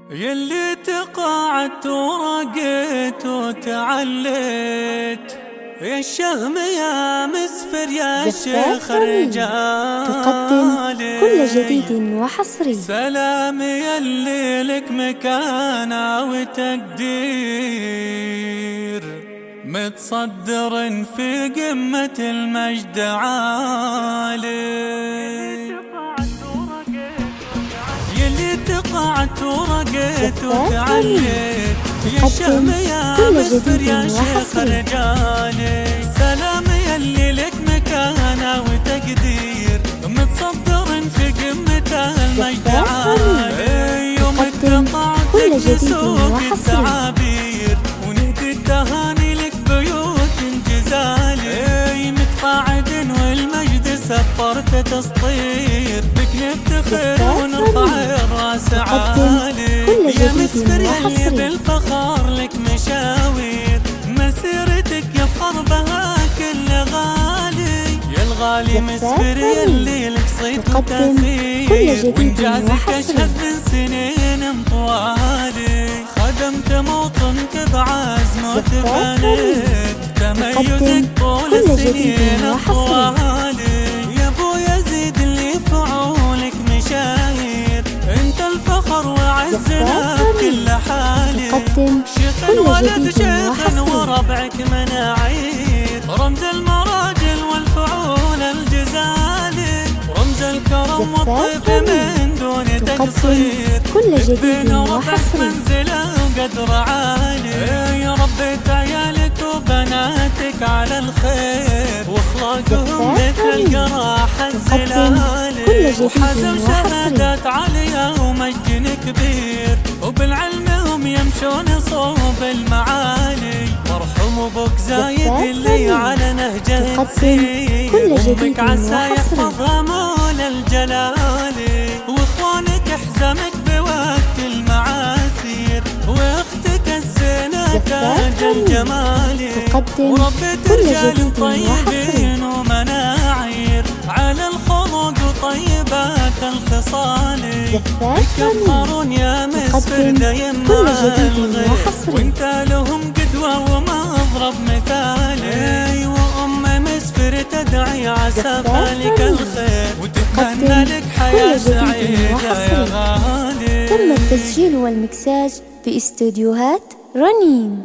يلي تقاعدت ورقيت وتعليت، يا الشهم يا مسفر يا شيخ الرجال، تقدم كل جديد وحصري. سلام يلي لك مكانة وتقدير، متصدر في قمة المجد عالي. يلي تقاعدت ورقيت وتعليت، يا الشهم يا مسفر يا شيخ الرجال، سلام يلي لك مكانة وتقدير، متصدر في قمة المجد عالي. يومك تقاعدك نسوق التعابير، ونهدي التهاني لك بيوت جزالي، متقاعد والمجد سطرت تسطير، بك نفتخر ونرفع الراس عالي. يا مسفر يلي بالفخار لك مشاوير، مسيرتك يفخر بها كل غالي، يا الغالي مسفر يلي لك صيت وتأثير، وانجازك اشهد من سنين طوالي، خدمت موطنك بعزم وتفانيت، تميزك طول السنين الطوالي. يا ابو يزيد اللي فعولك مشاهير، انت الفخر وعزنا بكل حالي، شيخ الولد شيخ وربعك مناعير، رمز المراجل والفعول الجزالي، رمز الكرم والطيب من دون تقصير، بين ربعك منزله وقدر عالي. يا ربيت عيالك وبناتك على الخير، واخلاقهم مثل القراح الزلالي، وحزم شهادات عالية ومجد كبير، وبالعلم هم يمشون صوب المعالي، مرحوم ابوك زايد اللي على نهجه تسير، امك عسى يحفظها مولى الجلالي، واخوانك احزمك بوقت المعاسير، واختك الزينة تاج الجمالي، وربيت رجال طيبين ومناعير، على الخلق وطيبات الخصال، بك يفخرون يا مسفر دايم مع الغير، وانت لهم قدوة ومضرب مثالي، وام مسفر تدعي عسى فالك الخير، وتتمنى لك حياة سعيدة يا غالي. تم التسجيل والمكساج في استوديوهات رنين.